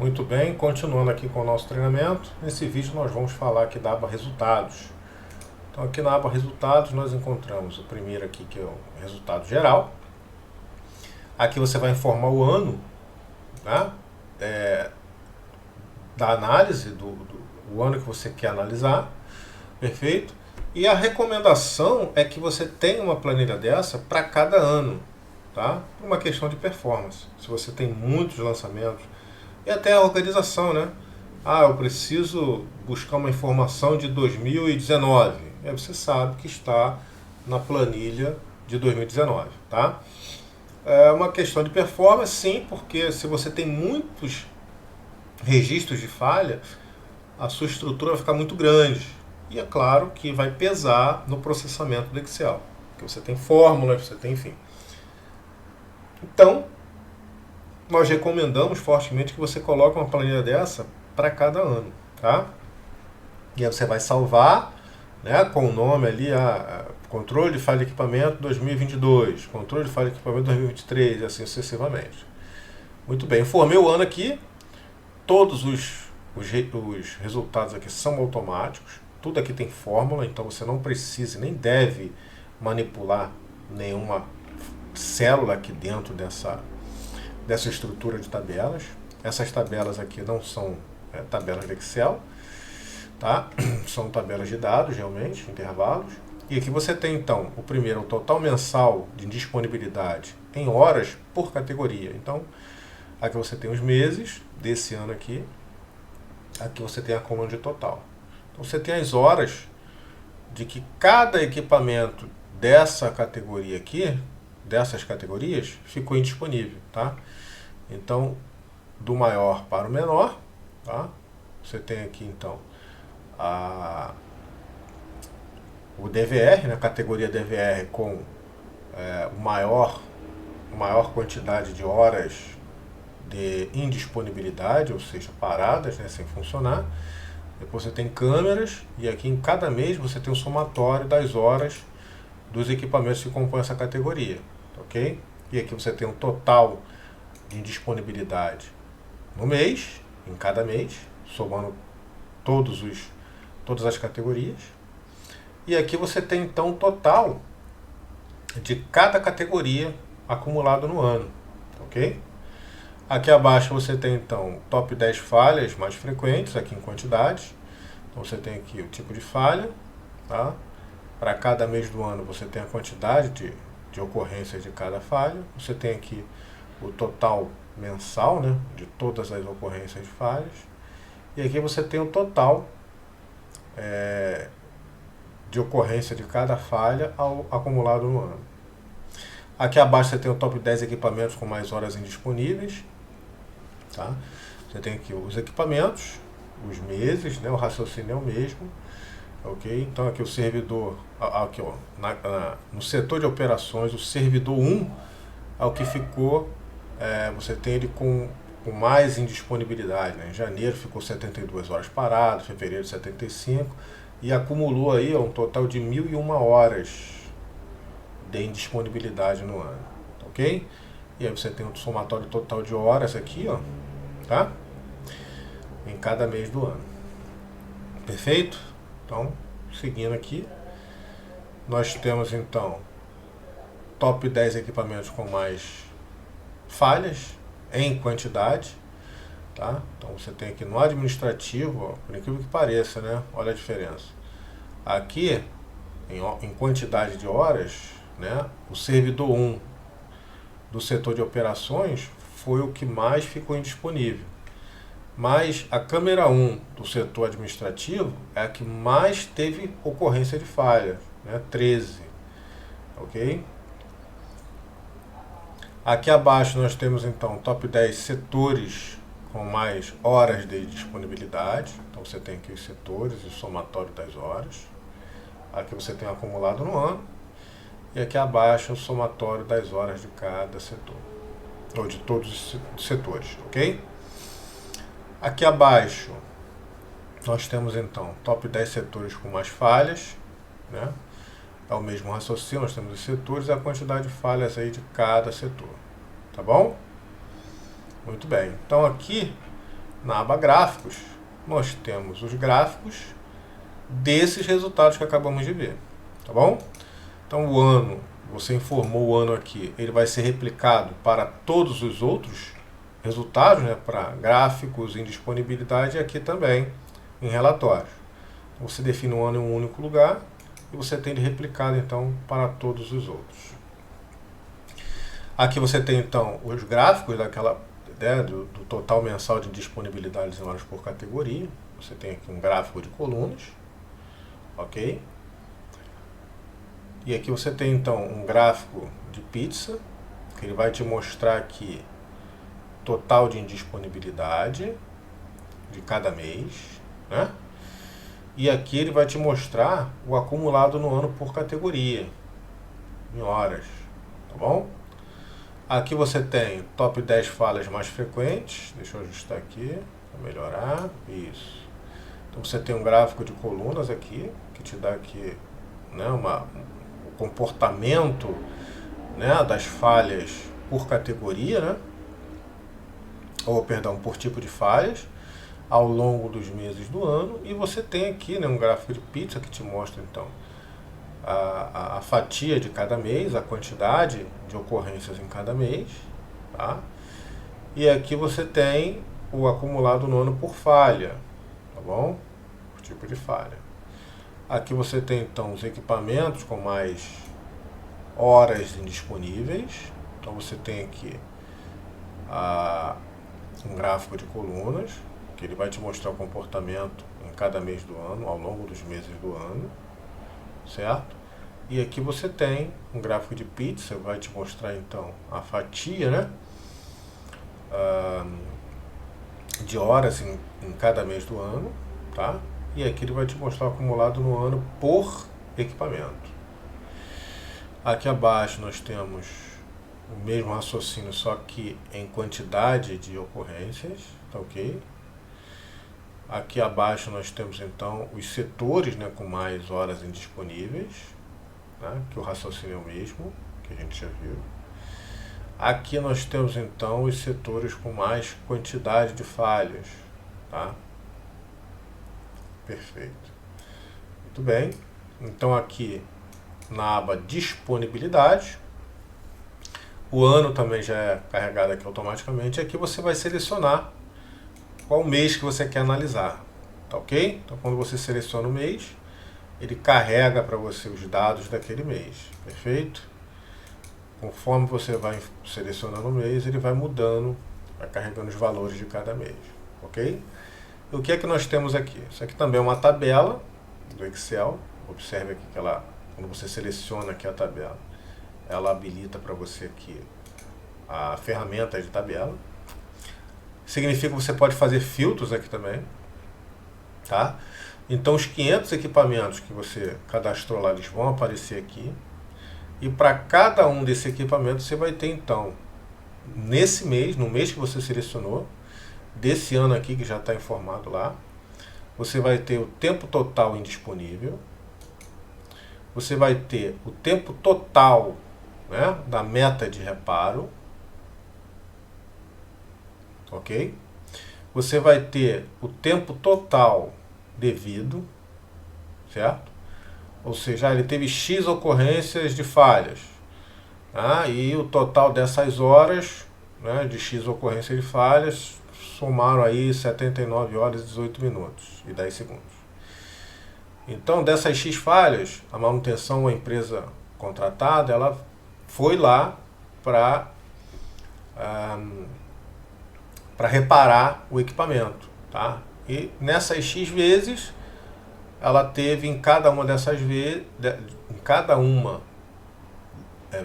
Muito bem, continuando aqui com o nosso treinamento, nesse vídeo nós vamos falar aqui da aba Resultados. Então aqui na aba Resultados nós encontramos o primeiro aqui que é o resultado geral. Aqui você vai informar o ano, né, da análise, o ano que você quer analisar, perfeito? E a recomendação é que você tenha uma planilha dessa para cada ano, tá? Por uma questão de performance. Se você tem muitos lançamentos, e até a organização, né? Ah, eu preciso buscar uma informação de 2019. Aí você sabe que está na planilha de 2019, tá? É uma questão de performance, sim, porque se você tem muitos registros de falha, a sua estrutura vai ficar muito grande. E é claro que vai pesar no processamento do Excel, porque você tem fórmulas, você tem, enfim. Então, nós recomendamos fortemente que você coloque uma planilha dessa para cada ano, tá? E aí você vai salvar, né, com o nome ali, controle de falha de equipamento 2022, controle de falha de equipamento 2023, e assim sucessivamente. Muito bem, informei o ano aqui, todos os resultados aqui são automáticos, tudo aqui tem fórmula, então você não precisa nem deve manipular nenhuma célula aqui dentro dessa estrutura de tabelas. Essas tabelas aqui não são tabelas de Excel, tá? São tabelas de dados, realmente, intervalos. E aqui você tem, então, o primeiro, o total mensal de disponibilidade em horas por categoria. Então, aqui você tem os meses desse ano aqui. Aqui você tem a coluna de total. Então, você tem as horas de que cada equipamento dessa categoria aqui, dessas categorias, ficou indisponível, tá? Então, do maior para o menor, tá? Você tem aqui, então, o DVR, na categoria DVR com maior quantidade de horas de indisponibilidade, ou seja, paradas, né, sem funcionar. Depois você tem câmeras, e aqui em cada mês você tem um somatório das horas dos equipamentos que compõem essa categoria, ok? E aqui você tem um total de indisponibilidade no mês, em cada mês, somando todas as categorias. E aqui você tem então o total de cada categoria acumulado no ano, ok? Aqui abaixo você tem então top 10 falhas mais frequentes, aqui em quantidades. Então você tem aqui o tipo de falha, tá? Para cada mês do ano você tem a quantidade de ocorrências de cada falha. Você tem aqui o total mensal, né, de todas as ocorrências de falhas. E aqui você tem o total de ocorrência de cada falha acumulado no ano. Aqui abaixo você tem o top 10 equipamentos com mais horas indisponíveis. Tá? Você tem aqui os equipamentos, os meses, né, o raciocínio é o mesmo. Ok? Então aqui o servidor, aqui, ó, no setor de operações, o servidor 1 é o que ficou, você tem ele com mais indisponibilidade, né? Em janeiro ficou 72 horas parado, fevereiro 75, e acumulou aí um total de 1.001 horas de indisponibilidade no ano, ok? E aí você tem o somatório total de horas aqui, ó, tá? Em cada mês do ano. Perfeito? Então, seguindo aqui, nós temos então top 10 equipamentos com mais falhas em quantidade, tá? Então você tem aqui no administrativo, ó, por incrível que pareça, né? Olha a diferença. Aqui, em quantidade de horas, né? O servidor 1 do setor de operações foi o que mais ficou indisponível. Mas a câmera 1 do setor administrativo é a que mais teve ocorrência de falha, né? 13. Ok? Aqui abaixo nós temos então top 10 setores com mais horas de disponibilidade. Então você tem aqui os setores e o somatório das horas. Aqui você tem o acumulado no ano. E aqui abaixo o somatório das horas de cada setor, ou de todos os setores, ok? Aqui abaixo nós temos então top 10 setores com mais falhas, né? É o mesmo raciocínio, nós temos os setores e a quantidade de falhas aí de cada setor, tá bom? Muito bem, então aqui na aba gráficos, nós temos os gráficos desses resultados que acabamos de ver, tá bom? Então o ano, você informou o ano aqui, ele vai ser replicado para todos os outros resultados, né, para gráficos, em disponibilidade e aqui também em relatórios. Então, você define um ano em um único lugar e você tem de replicado então para todos os outros. Aqui você tem então os gráficos daquela, né, do total mensal de disponibilidades em horas por categoria. Você tem aqui um gráfico de colunas, ok? E aqui você tem então um gráfico de pizza, que ele vai te mostrar aqui total de indisponibilidade de cada mês, né? E aqui ele vai te mostrar o acumulado no ano por categoria, em horas, tá bom? Aqui você tem top 10 falhas mais frequentes, deixa eu ajustar aqui para melhorar, isso. Então você tem um gráfico de colunas aqui, que te dá aqui, né, o comportamento, né, das falhas por categoria, né? Ou perdão, por tipo de falhas ao longo dos meses do ano. E você tem aqui, né, um gráfico de pizza que te mostra então a fatia de cada mês, a quantidade de ocorrências em cada mês, tá? E aqui você tem o acumulado no ano por falha, tá bom? Por tipo de falha. Aqui você tem então os equipamentos com mais horas indisponíveis. Então você tem aqui um gráfico de colunas, que ele vai te mostrar o comportamento em cada mês do ano, ao longo dos meses do ano, certo? E aqui você tem um gráfico de pizza, vai te mostrar então a fatia, né, de horas em cada mês do ano, tá? E aqui ele vai te mostrar o acumulado no ano por equipamento. Aqui abaixo nós temos o mesmo raciocínio, só que em quantidade de ocorrências, tá ok? Aqui abaixo nós temos então os setores, né, com mais horas indisponíveis, né, que o raciocínio é o mesmo, que a gente já viu. Aqui nós temos então os setores com mais quantidade de falhas, tá? Perfeito. Muito bem. Então aqui na aba disponibilidade, o ano também já é carregado aqui automaticamente. Aqui você vai selecionar qual mês que você quer analisar, tá ok? Então quando você seleciona o mês, ele carrega para você os dados daquele mês, perfeito? Conforme você vai selecionando o mês, ele vai mudando, vai carregando os valores de cada mês, ok? E o que é que nós temos aqui? Isso aqui também é uma tabela do Excel. Observe aqui que ela, quando você seleciona aqui a tabela, ela habilita para você aqui a ferramenta de tabela. Significa que você pode fazer filtros aqui também, tá? Então os 500 equipamentos que você cadastrou lá, eles vão aparecer aqui. E para cada um desses equipamentos você vai ter então, nesse mês, no mês que você selecionou, desse ano aqui que já está informado lá, você vai ter o tempo total indisponível, você vai ter o tempo total, né, da meta de reparo, ok? Você vai ter o tempo total devido, certo? Ou seja, ele teve X ocorrências de falhas, tá? E o total dessas horas, né, de X ocorrências de falhas somaram aí 79 horas, 18 minutos e 10 segundos. Então, dessas X falhas, a manutenção, a empresa contratada, ela foi lá para reparar o equipamento, tá? E nessas X vezes, ela teve em cada uma dessas vezes, em cada uma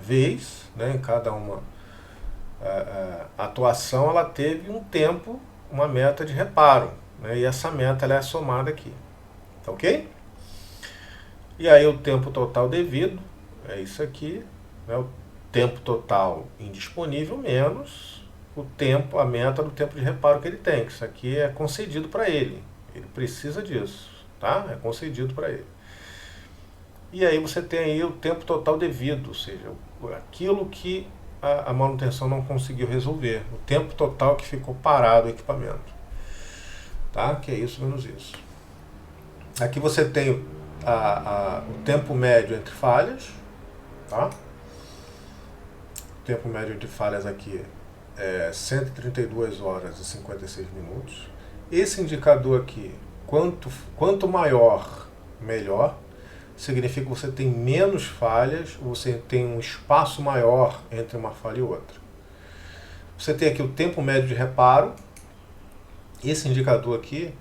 vez, né, em cada uma atuação, ela teve um tempo, uma meta de reparo, né, e essa meta ela é somada aqui, tá ok? E aí o tempo total devido é isso aqui, né, o tempo total indisponível menos o tempo, a meta do tempo de reparo que ele tem, que isso aqui é concedido para ele, ele precisa disso, tá? É concedido para ele. E aí você tem aí o tempo total devido, ou seja, aquilo que a manutenção não conseguiu resolver, o tempo total que ficou parado o equipamento. tá? Que é isso menos isso. Aqui você tem o tempo médio entre falhas, tá? O tempo médio entre falhas aqui é 132 horas e 56 minutos. Esse indicador aqui, quanto maior, melhor. Significa que você tem menos falhas, você tem um espaço maior entre uma falha e outra. Você tem aqui o tempo médio de reparo. Esse indicador aqui,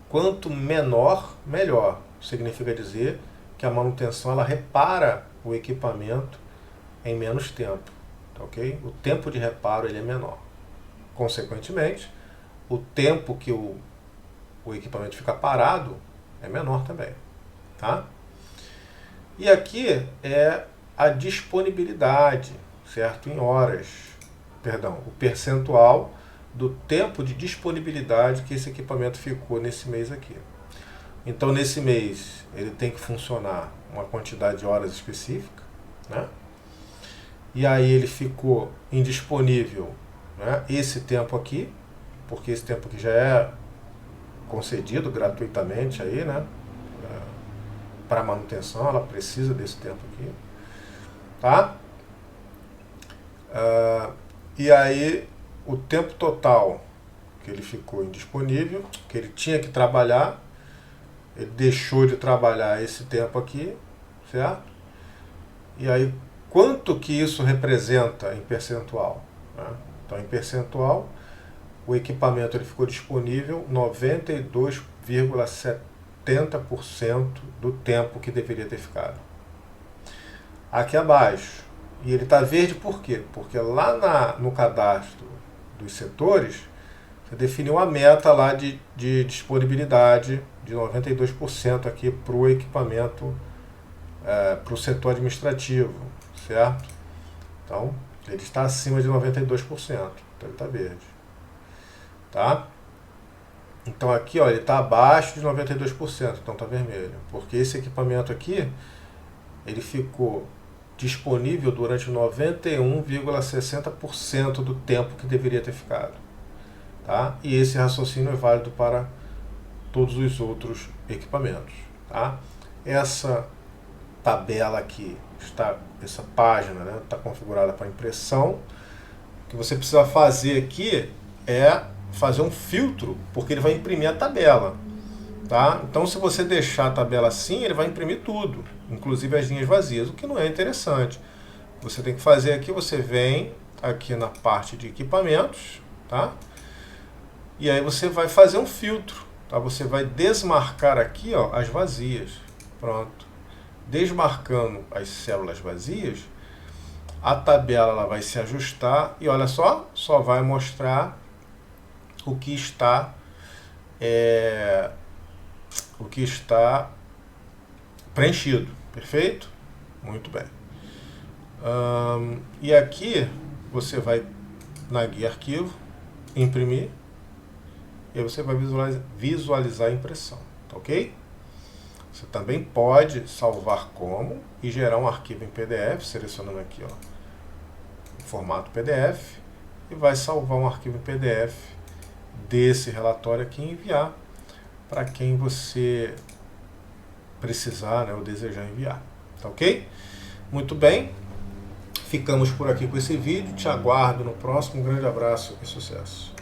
quanto menor, melhor. Significa dizer que a manutenção ela repara o equipamento em menos tempo, tá ok? O tempo de reparo ele é menor. Consequentemente, o tempo que o equipamento fica parado é menor também, tá? E aqui é a disponibilidade, certo? Em horas, perdão, o percentual do tempo de disponibilidade que esse equipamento ficou nesse mês aqui. Então, nesse mês, ele tem que funcionar uma quantidade de horas específica, né? E aí ele ficou indisponível, né, esse tempo aqui, porque esse tempo aqui já é concedido gratuitamente aí, né? Para manutenção, ela precisa desse tempo aqui, tá? E aí o tempo total que ele ficou indisponível, que ele tinha que trabalhar, ele deixou de trabalhar esse tempo aqui, certo? E aí quanto que isso representa em percentual, né? Então, em percentual, o equipamento ele ficou disponível 92,70% do tempo que deveria ter ficado. Aqui abaixo, e ele está verde por quê? Porque lá no cadastro dos setores, você definiu a meta lá de disponibilidade de 92% aqui para o equipamento, para o setor administrativo, certo? Então, ele está acima de 92%, então ele está verde. Tá? Então aqui ó, ele está abaixo de 92%, então está vermelho. Porque esse equipamento aqui, ele ficou disponível durante 91,60% do tempo que deveria ter ficado. Tá? E esse raciocínio é válido para todos os outros equipamentos. Tá? Essa tabela aqui, essa página, né, está configurada para impressão. O que você precisa fazer aqui é fazer um filtro, porque ele vai imprimir a tabela, tá? Então, se você deixar a tabela assim, ele vai imprimir tudo, inclusive as linhas vazias, o que não é interessante. Você tem que fazer aqui, você vem aqui na parte de equipamentos, tá? E aí você vai fazer um filtro, tá? Você vai desmarcar aqui, ó, as vazias. Pronto. Desmarcando as células vazias, a tabela ela vai se ajustar e olha só vai mostrar o que está preenchido, perfeito? Muito bem. E aqui você vai na guia arquivo, imprimir, e aí você vai visualizar a impressão, tá ok? Você também pode salvar como e gerar um arquivo em PDF, selecionando aqui ó, o formato PDF, e vai salvar um arquivo em PDF desse relatório aqui e enviar para quem você precisar, né, ou desejar enviar, tá ok? Muito bem, ficamos por aqui com esse vídeo, te aguardo no próximo, um grande abraço e sucesso!